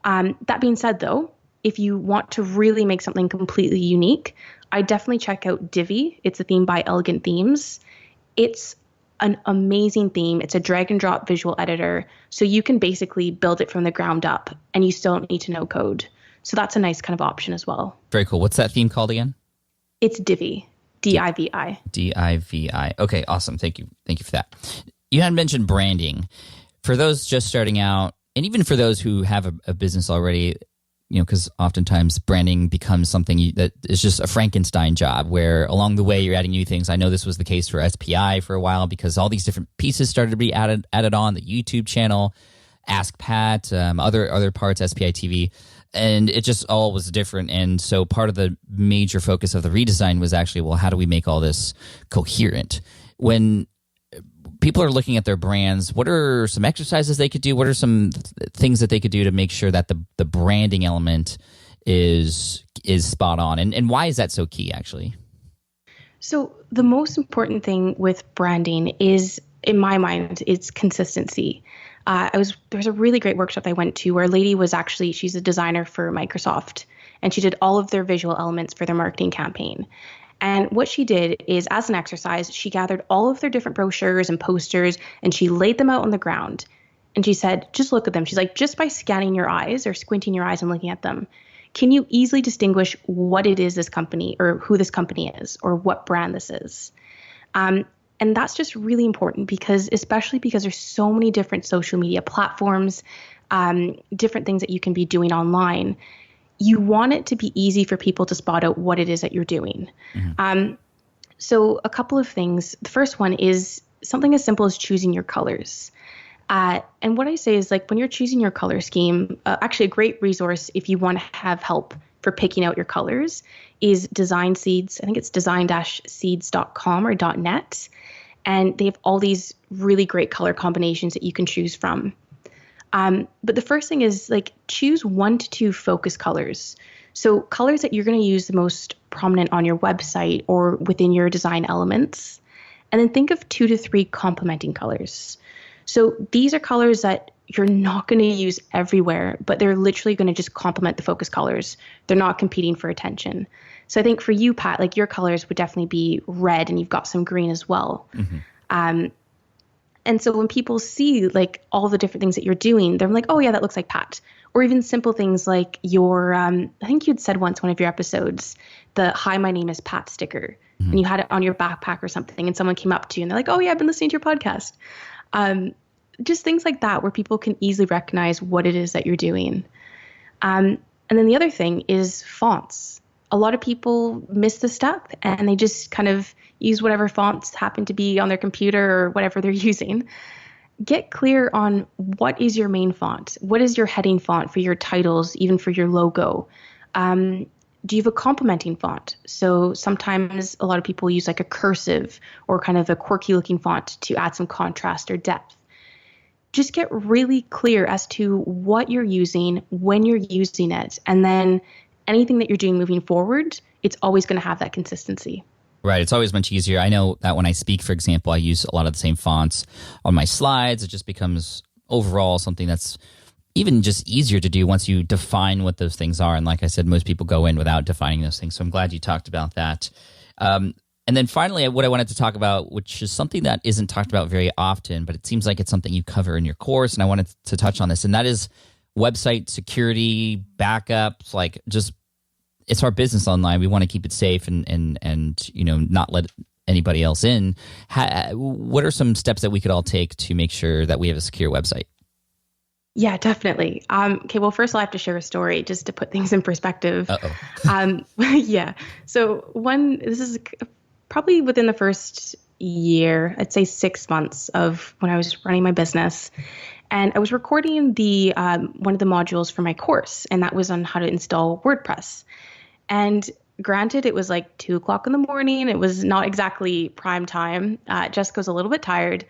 That being said, though, if you want to really make something completely unique, I definitely check out Divi. It's a theme by Elegant Themes. It's an amazing theme. It's a drag and drop visual editor. So you can basically build it from the ground up and you still don't need to know code. So that's a nice kind of option as well. Very cool. What's that theme called again? It's Divi. D-I-V-I. D-I-V-I. Okay, awesome. Thank you. Thank you for that. You had mentioned branding. For those just starting out, and even for those who have a business already, because oftentimes branding becomes something that is just a Frankenstein job where along the way you're adding new things. I know this was the case for SPI for a while because all these different pieces started to be added on the YouTube channel, Ask Pat, other parts, SPI TV, and it just all was different. And so part of the major focus of the redesign was actually, well, how do we make all this coherent? When people are looking at their brands, what are some exercises they could do? What are some things that they could do to make sure that the branding element is spot on? And why is that so key, actually? So the most important thing with branding is, in my mind, it's consistency. There was a really great workshop I went to where a lady was she's a designer for Microsoft, and she did all of their visual elements for their marketing campaign. And what she did is, as an exercise, she gathered all of their different brochures and posters and she laid them out on the ground. And she said, just look at them. She's like, just by scanning your eyes or squinting your eyes and looking at them, can you easily distinguish what it is this company or who this company is or what brand this is? And that's just really important especially because there's so many different social media platforms, different things that you can be doing online. You want it to be easy for people to spot out what it is that you're doing. Mm-hmm. So a couple of things. The first one is something as simple as choosing your colors. And what I say is when you're choosing your color scheme, actually a great resource if you want to have help for picking out your colors is Design Seeds. I think it's design-seeds.com or .net. And they have all these really great color combinations that you can choose from. But the first thing is choose 1 to 2 focus colors. So colors that you're going to use the most prominent on your website or within your design elements. And then think of 2 to 3 complementing colors. So these are colors that you're not going to use everywhere, but they're literally going to just complement the focus colors. They're not competing for attention. So I think for you, Pat, your colors would definitely be red and you've got some green as well. Mm-hmm. And so when people see like all the different things that you're doing, they're like, oh yeah, that looks like Pat. Or even simple things like your, I think you'd said once one of your episodes, the "Hi, my name is Pat" sticker, and you had it on your backpack or something, and someone came up to you and they're like, oh yeah, I've been listening to your podcast. Just things like that where people can easily recognize what it is that you're doing. And then the other thing is fonts. A lot of people miss the step and they just kind of use whatever fonts happen to be on their computer or whatever they're using. Get clear on what is your main font. What is your heading font for your titles, even for your logo? Do you have a complementing font? So sometimes a lot of people use like a cursive or kind of a quirky looking font to add some contrast or depth. Just get really clear as to what you're using, when you're using it, and then anything that you're doing moving forward, it's always going to have that consistency. Right. It's always much easier. I know that when I speak, for example, I use a lot of the same fonts on my slides. It just becomes overall something that's even just easier to do once you define what those things are. And like I said, most people go in without defining those things. So I'm glad you talked about that. And then finally, what I wanted to talk about, which is something that isn't talked about very often, but it seems like it's something you cover in your course, and I wanted to touch on this, and that is website security, backups. Like, just, it's our business online. We want to keep it safe and you know, not let anybody else in. What are some steps that we could all take to make sure that we have a secure website? Yeah, definitely. Okay, well, first I'll have to share a story just to put things in perspective. Yeah. So this is probably within the first year, I'd say 6 months of when I was running my business. And I was recording the one of the modules for my course, and that was on how to install WordPress. And granted, it was like 2:00 in the morning. It was not exactly prime time. Jessica was a little bit tired.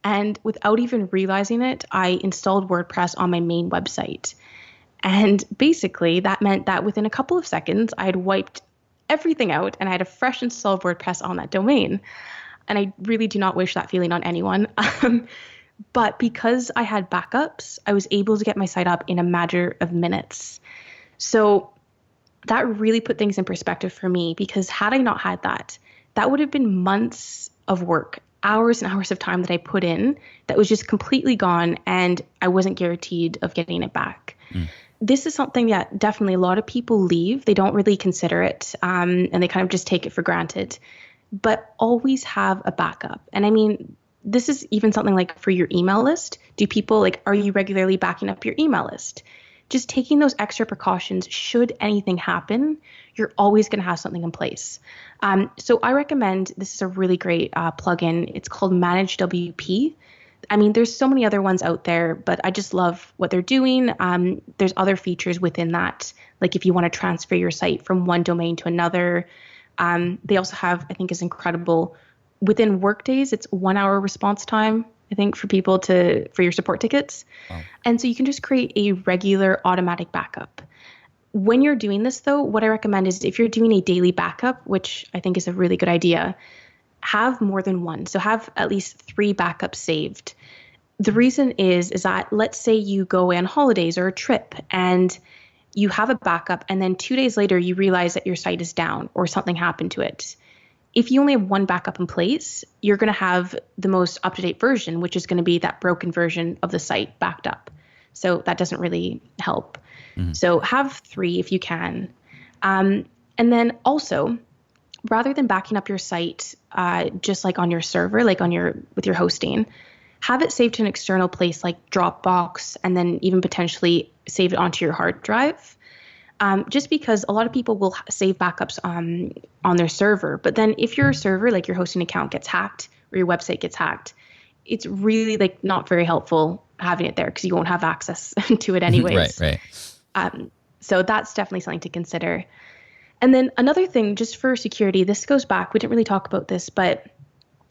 And without even realizing it, I installed WordPress on my main website. And basically, that meant that within a couple of seconds, I had wiped everything out and I had a fresh installed WordPress on that domain. And I really do not wish that feeling on anyone. But because I had backups, I was able to get my site up in a matter of minutes. So that really put things in perspective for me, because had I not had that, that would have been months of work, hours and hours of time that I put in that was just completely gone, and I wasn't guaranteed of getting it back. This is something that definitely a lot of people leave. They don't really consider it, and they kind of just take it for granted. But always have a backup. And I mean, this is even something like for your email list. Do people are you regularly backing up your email list? Just taking those extra precautions, should anything happen, you're always going to have something in place. So I recommend, this is a really great plugin. It's called Manage WP. I mean, there's so many other ones out there, but I just love what they're doing. There's other features within that, like if you want to transfer your site from one domain to another. They also have, I think is incredible, within workdays, it's 1 hour response time, I think, for people for your support tickets. Wow. And so you can just create a regular automatic backup. When you're doing this, though, what I recommend is if you're doing a daily backup, which I think is a really good idea, have more than one. So have at least 3 backups saved. The reason is that let's say you go away on holidays or a trip and you have a backup, and then 2 days later you realize that your site is down or something happened to it. If you only have one backup in place, you're going to have the most up-to-date version, which is going to be that broken version of the site backed up. So that doesn't really help. So have 3 if you can. And then also, rather than backing up your site just like on your server, like with your hosting, have it saved to an external place like Dropbox, and then even potentially save it onto your hard drive. Just because a lot of people will save backups on their server, but then if your server, like your hosting account, gets hacked or your website gets hacked, it's really not very helpful having it there because you won't have access to it anyways. Right. So that's definitely something to consider. And then another thing, just for security, this goes back, we didn't really talk about this, but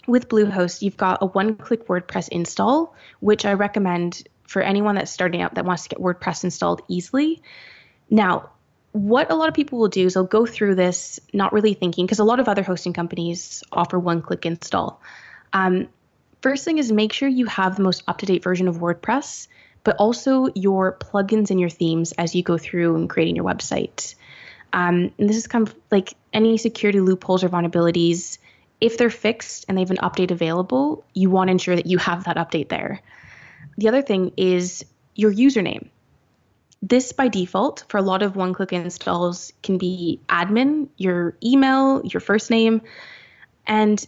with Bluehost, you've got a one-click WordPress install, which I recommend for anyone that's starting out that wants to get WordPress installed easily. Now, what a lot of people will do is they'll go through this not really thinking, because a lot of other hosting companies offer one-click install. First thing is make sure you have the most up-to-date version of WordPress, but also your plugins and your themes as you go through and creating your website. And this is kind of like any security loopholes or vulnerabilities. if they're fixed and they have an update available, you want to ensure that you have that update there. The other thing is your username. This by default for a lot of one-click installs can be admin, your email, your first name. And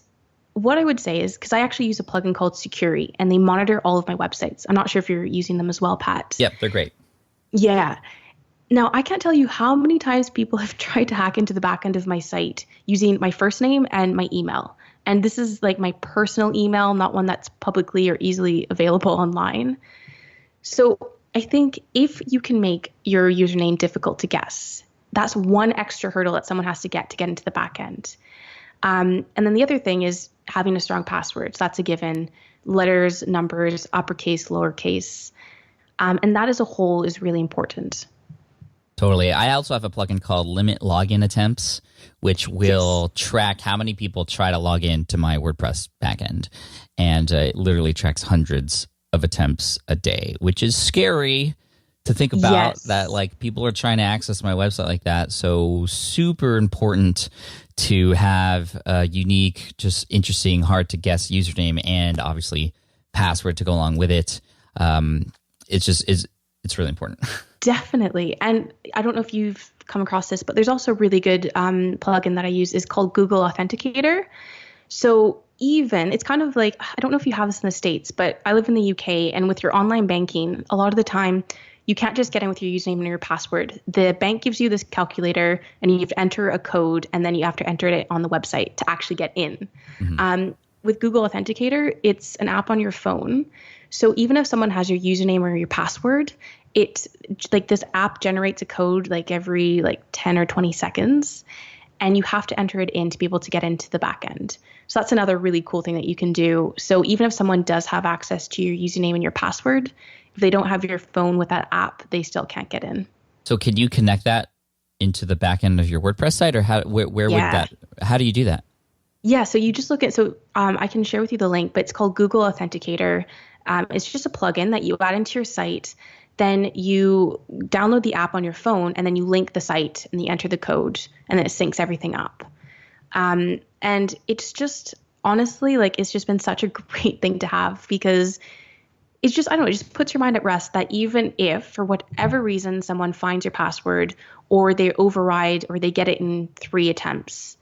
what I would say is, because I actually use a plugin called Securi and they monitor all of my websites. I'm not sure if you're using them as well, Pat. Yep, they're great. Yeah. Now, I can't tell you how many times people have tried to hack into the back end of my site using my first name and my email. And this is like my personal email, not one that's publicly or easily available online. So I think if you can make your username difficult to guess, that's one extra hurdle that someone has to get into the back end. And then the other thing is having a strong password. So that's a given. Letters, numbers, uppercase, lowercase. And that as a whole is really important. Totally. I also have a plugin called Limit Login Attempts, which will track how many people try to log in to my WordPress backend. And it literally tracks hundreds of attempts a day, which is scary to think about. That like people are trying to access my website like that. So super important to have a unique, just interesting, hard to guess username and obviously password to go along with it. It's really important. Definitely. And I don't know if you've come across this, but there's also a really good plugin that I use is called Google Authenticator. So it's kind of like, I don't know if you have this in the States, but I live in the UK, and with your online banking, a lot of the time you can't just get in with your username and your password. The bank gives you this calculator and you have to enter a code, and then you have to enter it on the website to actually get in. Mm-hmm. With Google Authenticator, it's an app on your phone. So even if someone has your username or your password, it's like this app generates a code like every 10 or 20 seconds, and you have to enter it in to be able to get into the back end. So that's another really cool thing that you can do. So even if someone does have access to your username and your password, if they don't have your phone with that app, they still can't get in. So can you connect that into the back end of your WordPress site, or how do you do that? Yeah, so you just look at, I can share with you the link, but it's called Google Authenticator. It's just a plugin that you add into your site. Then you download the app on your phone, and then you link the site and you enter the code, and then it syncs everything up. And it's just, honestly, it's just been such a great thing to have, because it's just, it just puts your mind at rest that even if for whatever reason someone finds your password or they override or they get it in 3 attempts,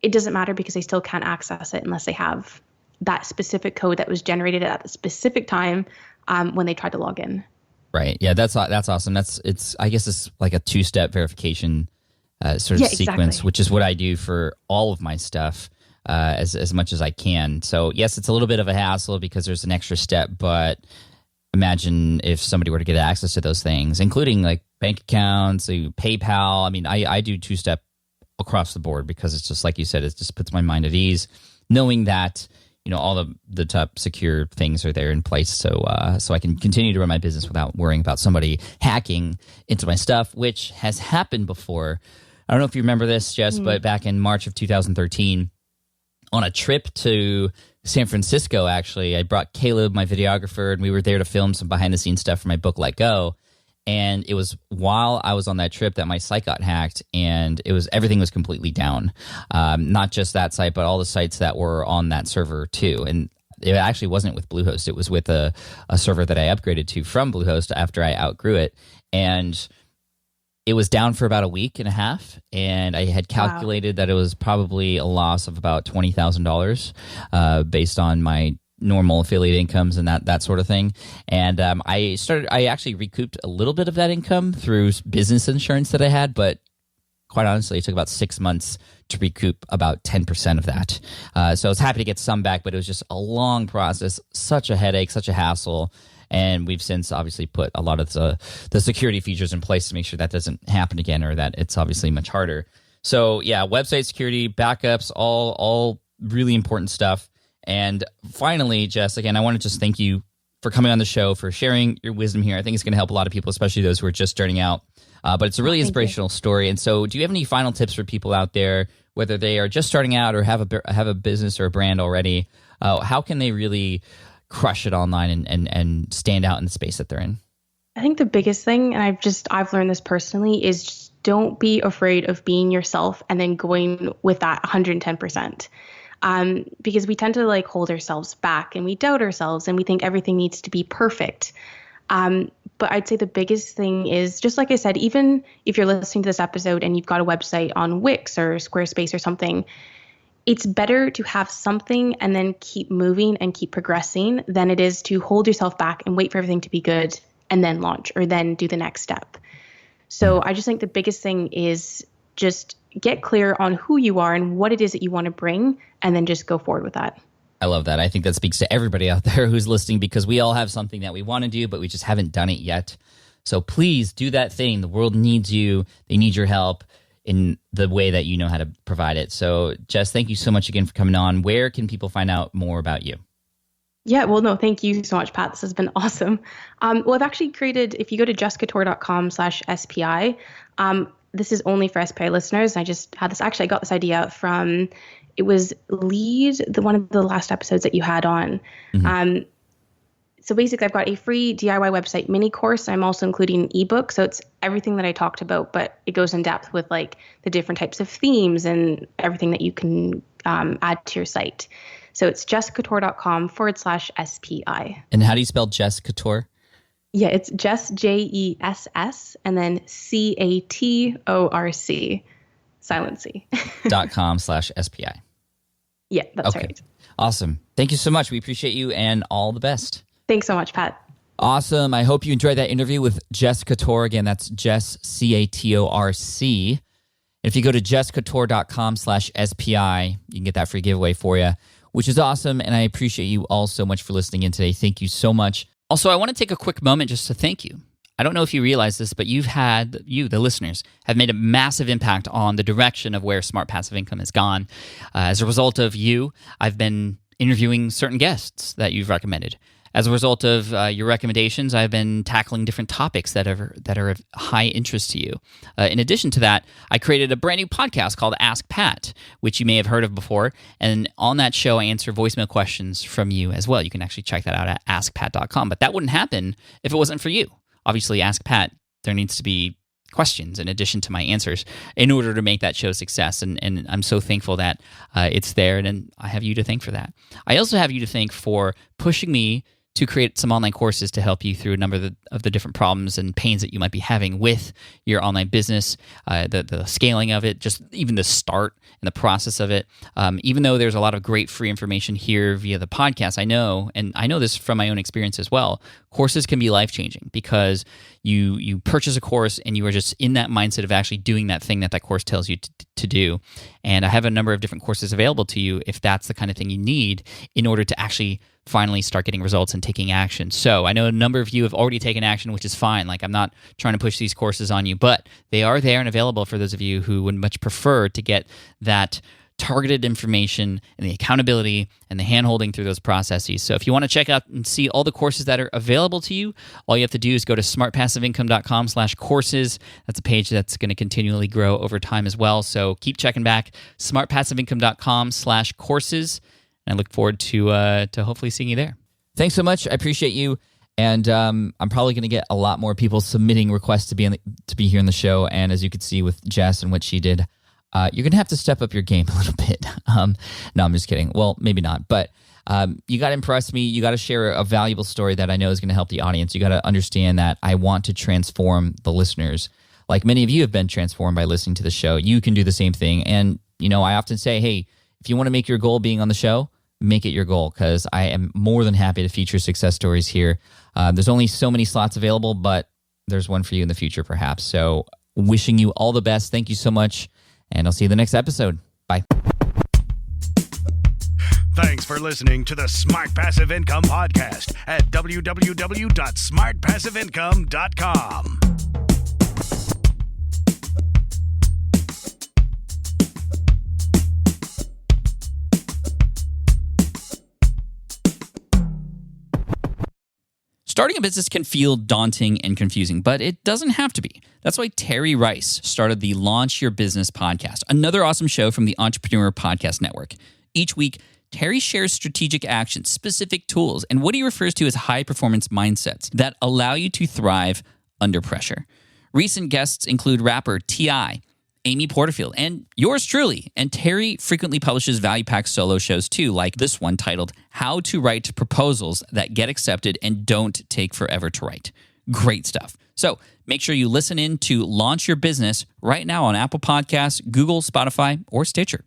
it doesn't matter, because they still can't access it unless they have that specific code that was generated at the specific time when they tried to log in. Right. Yeah, that's awesome. I guess it's like a 2-step verification sort of sequence, exactly. Which is what I do for all of my stuff as much as I can. So yes, it's a little bit of a hassle because there's an extra step, but imagine if somebody were to get access to those things, including like bank accounts, PayPal. I mean, I do 2-step across the board because it's just like you said, it just puts my mind at ease knowing that all the top secure things are there in place, so I can continue to run my business without worrying about somebody hacking into my stuff, which has happened before. I don't know if you remember this, Jess, but back in March of 2013, on a trip to San Francisco, actually, I brought Caleb, my videographer, and we were there to film some behind-the-scenes stuff for my book, Let Go. And it was while I was on that trip that my site got hacked, and everything was completely down. Not just that site, but all the sites that were on that server too. And it actually wasn't with Bluehost. It was with a server that I upgraded to from Bluehost after I outgrew it. And it was down for about a week and a half. And I had calculated that it was probably a loss of about $20,000 based on my normal affiliate incomes and that sort of thing. And I actually recouped a little bit of that income through business insurance that I had, but quite honestly, it took about 6 months to recoup about 10% of that. So I was happy to get some back, but it was just a long process, such a headache, such a hassle. And we've since obviously put a lot of the security features in place to make sure that doesn't happen again, or that it's obviously much harder. So yeah, website security, backups, all really important stuff. And finally, Jess, again, I want to just thank you for coming on the show, for sharing your wisdom here. I think it's going to help a lot of people, especially those who are just starting out. But it's a really inspirational story. And so do you have any final tips for people out there, whether they are just starting out or have a business or a brand already? How can they really crush it online and stand out in the space that they're in? I think the biggest thing, and I've learned this personally, is just don't be afraid of being yourself and then going with that 110%. because we tend to like hold ourselves back and we doubt ourselves and we think everything needs to be perfect. But I'd say the biggest thing is, just like I said, even if you're listening to this episode and you've got a website on Wix or Squarespace or something, it's better to have something and then keep moving and keep progressing than it is to hold yourself back and wait for everything to be good and then launch or then do the next step. So I just think the biggest thing is just get clear on who you are and what it is that you want to bring, and then just go forward with that. I love that. I think that speaks to everybody out there who's listening, because we all have something that we want to do, but we just haven't done it yet. So please do that thing. The world needs you. They need your help in the way that you know how to provide it. So Jess, thank you so much again for coming on. Where can people find out more about you? Yeah, well, no, thank you so much, Pat. This has been awesome. Well, I've actually created, if you go to jesscatorc.com/SPI, this is only for SPI listeners. I just had this, actually, I got this idea from, it was one of the last episodes that you had on. Mm-hmm. So basically, I've got a free DIY website mini course. I'm also including an ebook. So it's everything that I talked about, but it goes in depth with like the different types of themes and everything that you can add to your site. So it's jesscatorc.com/SPI. And how do you spell Jess Catorc? Yeah, it's Jess, Jess, and then Catorc, silent C. .com/SPI. Yeah, that's okay. right. Awesome. Thank you so much. We appreciate you and all the best. Thanks so much, Pat. Awesome. I hope you enjoyed that interview with Jess Catorc. Again, that's Jess, Catorc. If you go to jesscatorc.com/SPI, you can get that free giveaway for you, which is awesome. And I appreciate you all so much for listening in today. Thank you so much. Also, I want to take a quick moment just to thank you. I don't know if you realize this, but you, the listeners, have made a massive impact on the direction of where Smart Passive Income has gone. As a result of you, I've been interviewing certain guests that you've recommended. As a result of your recommendations, I've been tackling different topics that are of high interest to you. In addition to that, I created a brand new podcast called Ask Pat, which you may have heard of before. And on that show, I answer voicemail questions from you as well. You can actually check that out at askpat.com. But that wouldn't happen if it wasn't for you. Obviously, Ask Pat, there needs to be questions in addition to my answers in order to make that show a success. And I'm so thankful that it's there, and I have you to thank for that. I also have you to thank for pushing me to create some online courses to help you through a number of the different problems and pains that you might be having with your online business, the scaling of it, just even the start and the process of it. Even though there's a lot of great free information here via the podcast, I know this from my own experience as well, courses can be life-changing because you purchase a course and you are just in that mindset of actually doing that thing that course tells you to do. And I have a number of different courses available to you if that's the kind of thing you need in order to actually finally start getting results and taking action. So I know a number of you have already taken action, which is fine. Like, I'm not trying to push these courses on you, but they are there and available for those of you who would much prefer to get that targeted information and the accountability and the hand-holding through those processes. So if you want to check out and see all the courses that are available to you, all you have to do is go to smartpassiveincome.com/courses. That's a page that's going to continually grow over time as well. So keep checking back, smartpassiveincome.com/courses. And I look forward to hopefully seeing you there. Thanks so much. I appreciate you. And I'm probably going to get a lot more people submitting requests to be here on the show. And as you could see with Jess and what she did, you're going to have to step up your game a little bit. No, I'm just kidding. Well, maybe not. But you got to impress me. You got to share a valuable story that I know is going to help the audience. You got to understand that I want to transform the listeners. Like many of you have been transformed by listening to the show. You can do the same thing. And, I often say, hey, if you want to make your goal being on the show, make it your goal, because I am more than happy to feature success stories here. There's only so many slots available, but there's one for you in the future, perhaps. So wishing you all the best. Thank you so much, and I'll see you in the next episode. Bye. Thanks for listening to the Smart Passive Income Podcast at www.smartpassiveincome.com. Starting a business can feel daunting and confusing, but it doesn't have to be. That's why Terry Rice started the Launch Your Business podcast, another awesome show from the Entrepreneur Podcast Network. Each week, Terry shares strategic actions, specific tools, and what he refers to as high-performance mindsets that allow you to thrive under pressure. Recent guests include rapper T.I., Amy Porterfield, and yours truly. And Terry frequently publishes Value Pack solo shows too, like this one titled How to Write Proposals That Get Accepted and Don't Take Forever to Write. Great stuff. So make sure you listen in to Launch Your Business right now on Apple Podcasts, Google, Spotify, or Stitcher.